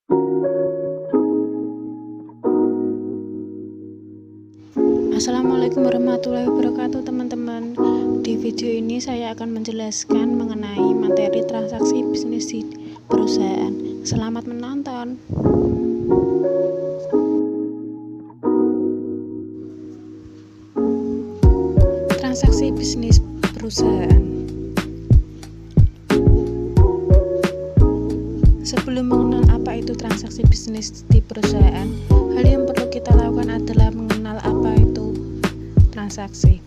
Assalamualaikum warahmatullahi wabarakatuh teman-teman. Di video ini saya akan menjelaskan mengenai materi transaksi bisnis di perusahaan. Selamat menonton. Transaksi bisnis perusahaan. Sebelum mengenal apa itu transaksi bisnis di perusahaan, hal yang perlu kita lakukan adalah mengenal apa itu transaksi.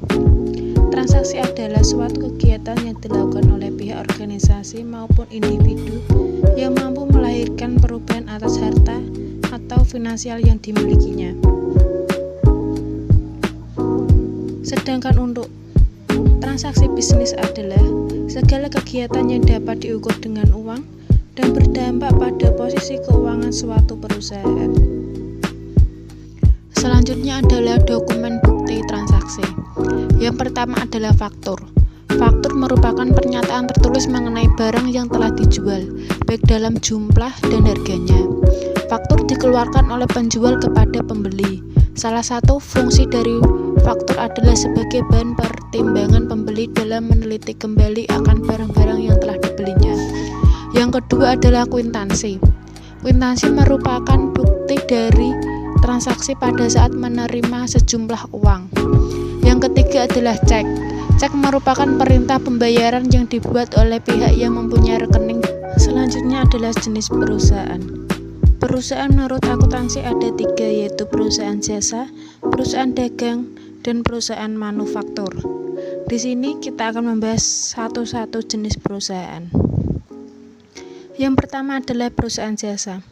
Transaksi adalah suatu kegiatan yang dilakukan oleh pihak organisasi maupun individu yang mampu melahirkan perubahan atas harta atau finansial yang dimilikinya. Sedangkan untuk transaksi bisnis adalah segala kegiatan yang dapat diukur dengan uang dan berdampak pada posisi keuangan suatu perusahaan. Selanjutnya adalah dokumen bukti transaksi. Yang pertama adalah faktur. Faktur merupakan pernyataan tertulis mengenai barang yang telah dijual, baik dalam jumlah dan harganya. Faktur dikeluarkan oleh penjual kepada pembeli. Salah satu fungsi dari faktur adalah sebagai bahan pertimbangan pembeli dalam meneliti kembali akan barang-barang yang telah dibelinya. Yang kedua adalah kwitansi. Kwitansi merupakan bukti dari transaksi pada saat menerima sejumlah uang. Yang ketiga adalah cek. Cek merupakan perintah pembayaran yang dibuat oleh pihak yang mempunyai rekening. Selanjutnya adalah jenis perusahaan. Perusahaan menurut akuntansi ada 3, yaitu perusahaan jasa, perusahaan dagang, dan perusahaan manufaktur. Di sini kita akan membahas satu-satu jenis perusahaan. Yang pertama adalah perusahaan jasa.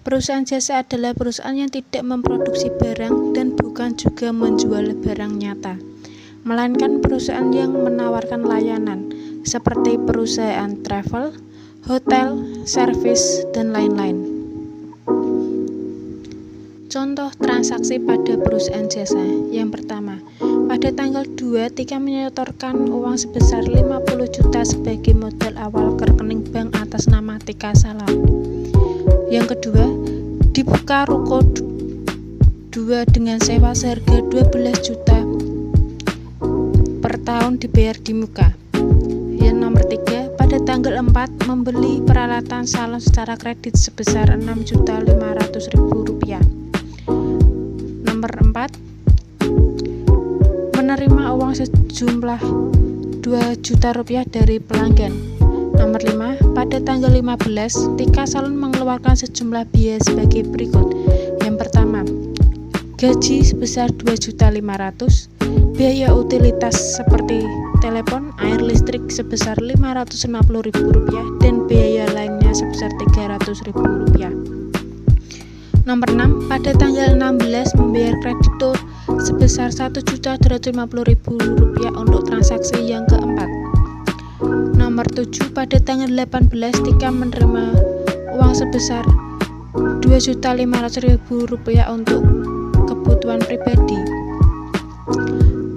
Perusahaan jasa adalah perusahaan yang tidak memproduksi barang dan bukan juga menjual barang nyata, melainkan perusahaan yang menawarkan layanan seperti perusahaan travel, hotel, servis, dan lain-lain. Contoh transaksi pada perusahaan jasa. Yang pertama, pada tanggal 2 Tika menyetorkan uang sebesar 50 juta sebagai modal awal ke rekening bank atas nama Tika Salam. Yang kedua, dibuka ruko 2 dengan sewa seharga 12 juta per tahun dibayar di muka. Yang nomor 3, pada tanggal 4 membeli peralatan salon secara kredit sebesar Rp6.500.000. Nomor 4, menerima uang sejumlah 2 juta rupiah dari pelanggan. Nomor 5, pada tanggal 15, Tika Salon mengeluarkan sejumlah biaya sebagai berikut. Yang pertama, gaji sebesar 2.500.000, biaya utilitas seperti telepon, air, listrik sebesar Rp550.000 dan biaya lainnya sebesar Rp300.000. Nomor 6, pada tanggal 16 membayar kreditur sebesar Rp1.250.000 untuk transaksi yang keempat. Nomor 7, pada tanggal 18 Tika menerima uang sebesar Rp2.500.000 untuk kebutuhan pribadi.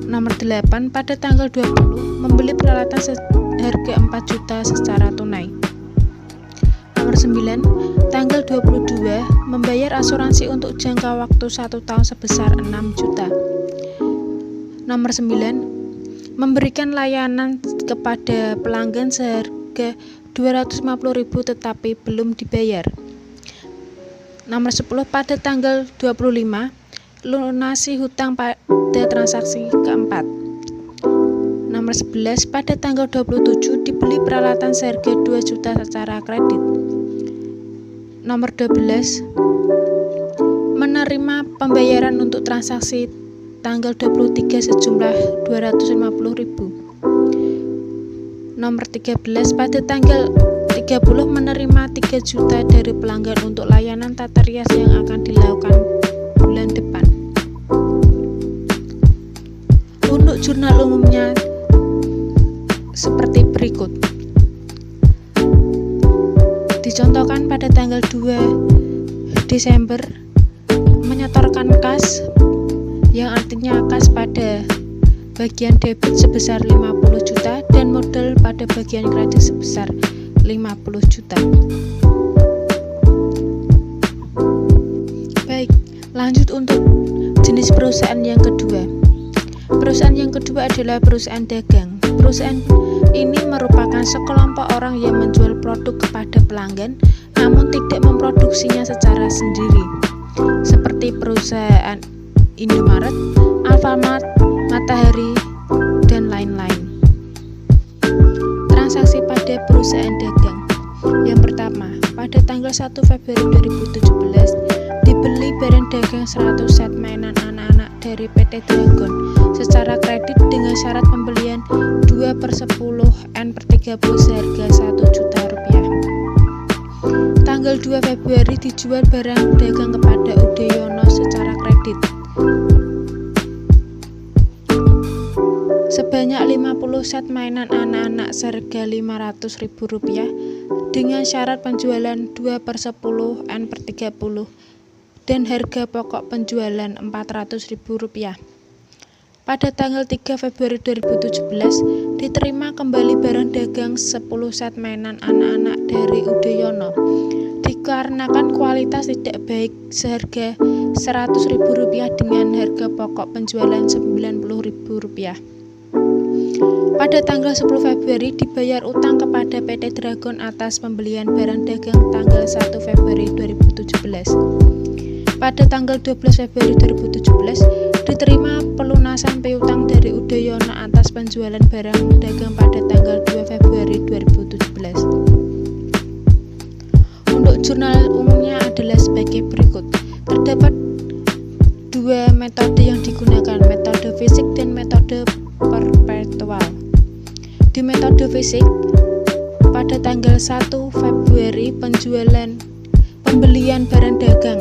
Nomor 8, pada tanggal 20 membeli peralatan seharga 4 juta secara tunai. Nomor 9, tanggal 22 membayar asuransi untuk jangka waktu 1 tahun sebesar 6 juta. Nomor 9, memberikan layanan kepada pelanggan seharga Rp250.000 tetapi belum dibayar. Nomor 10, pada tanggal 25 lunasi hutang pada transaksi keempat. Nomor 11, pada tanggal 27 dibeli peralatan seharga 2 juta secara kredit. Nomor 12, menerima pembayaran untuk transaksi tanggal 23 sejumlah Rp250.000. Nomor 13, pada tanggal 30 menerima 3 juta dari pelanggan untuk layanan tata rias yang akan dilakukan bulan depan. Untuk jurnal umumnya seperti berikut. Dicontohkan pada tanggal 2 Desember menyetorkan kas, yang artinya kas pada bagian debit sebesar 50 juta dan modal pada bagian kredit sebesar 50 juta. Lanjut untuk jenis perusahaan yang kedua. Perusahaan yang kedua adalah perusahaan dagang. Perusahaan ini merupakan sekelompok orang yang menjual produk kepada pelanggan namun tidak memproduksinya secara sendiri, seperti perusahaan Indomaret, Alfamart, Matahari, dan lain-lain. Transaksi pada perusahaan dagang. Yang pertama, pada tanggal 1 Februari 2017 dibeli barang dagang 100 set mainan anak-anak dari PT Dragon secara kredit dengan syarat pembelian 2/10 N/30 seharga Rp1 juta. Tanggal 2 Februari dijual barang dagang kepada Udayono secara kredit sebanyak 50 set mainan anak-anak seharga Rp500.000 dengan syarat penjualan 2/10 N/30 dan harga pokok penjualan Rp400.000. Pada tanggal 3 Februari 2017 diterima kembali barang dagang 10 set mainan anak-anak dari Udayono dikarenakan kualitas tidak baik seharga Rp100.000 dengan harga pokok penjualan Rp90.000. Pada tanggal 10 Februari dibayar utang kepada PT Dragon atas pembelian barang dagang tanggal 1 Februari 2017. Pada tanggal 12 Februari 2017 diterima pelunasan piutang dari Udayono atas penjualan barang dagang pada tanggal 2 Februari 2017. Untuk jurnal umumnya adalah sebagai berikut. Terdapat dua metode yang digunakan, metode fisik dan metode perpetual. Di metode fisik, pada tanggal 1 Februari pembelian barang dagang,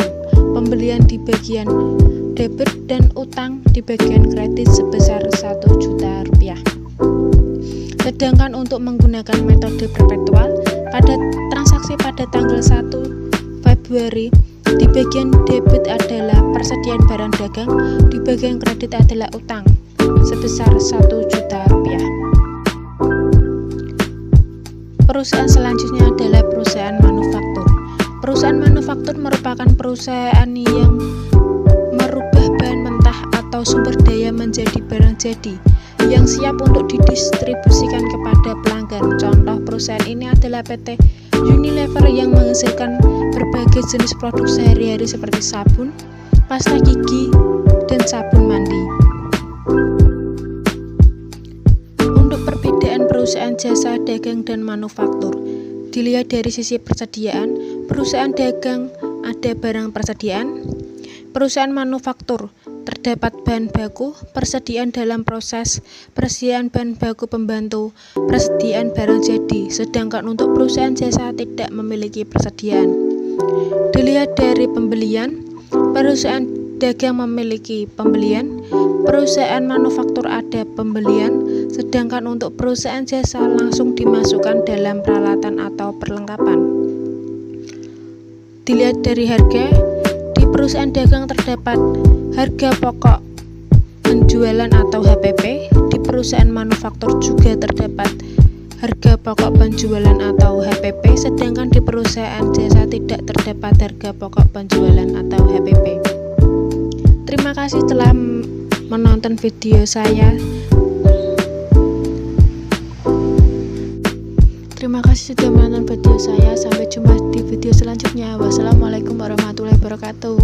pembelian di bagian debit dan utang di bagian kredit sebesar Rp1 juta. Sedangkan untuk menggunakan metode perpetual, pada transaksi pada tanggal 1 Februari di bagian debit adalah persediaan barang dagang, di bagian kredit adalah utang sebesar Rp1 juta. Perusahaan selanjutnya adalah perusahaan manufaktur. Perusahaan manufaktur merupakan perusahaan yang merubah bahan mentah atau sumber daya menjadi barang jadi yang siap untuk didistribusikan kepada pelanggan. Contoh perusahaan ini adalah PT Unilever yang menghasilkan berbagai jenis produk sehari-hari seperti sabun, pasta gigi, dan sabun mandi. Untuk perbedaan perusahaan jasa dagang dan manufaktur, dilihat dari sisi persediaan, perusahaan dagang ada barang persediaan, perusahaan manufaktur terdapat bahan baku, persediaan dalam proses, persediaan bahan baku pembantu, persediaan barang jadi, sedangkan untuk perusahaan jasa tidak memiliki persediaan. Dilihat dari pembelian, perusahaan dagang memiliki pembelian, perusahaan manufaktur ada pembelian, sedangkan untuk perusahaan jasa langsung dimasukkan dalam peralatan atau perlengkapan. Dilihat dari harga, di perusahaan dagang terdapat harga pokok penjualan atau HPP, di perusahaan manufaktur juga terdapat harga pokok penjualan atau HPP, sedangkan di perusahaan jasa tidak terdapat harga pokok penjualan atau HPP. Terima kasih telah menonton video saya. Terima kasih sudah menonton video saya. Sampai jumpa di video selanjutnya. Wassalamualaikum warahmatullahi wabarakatuh.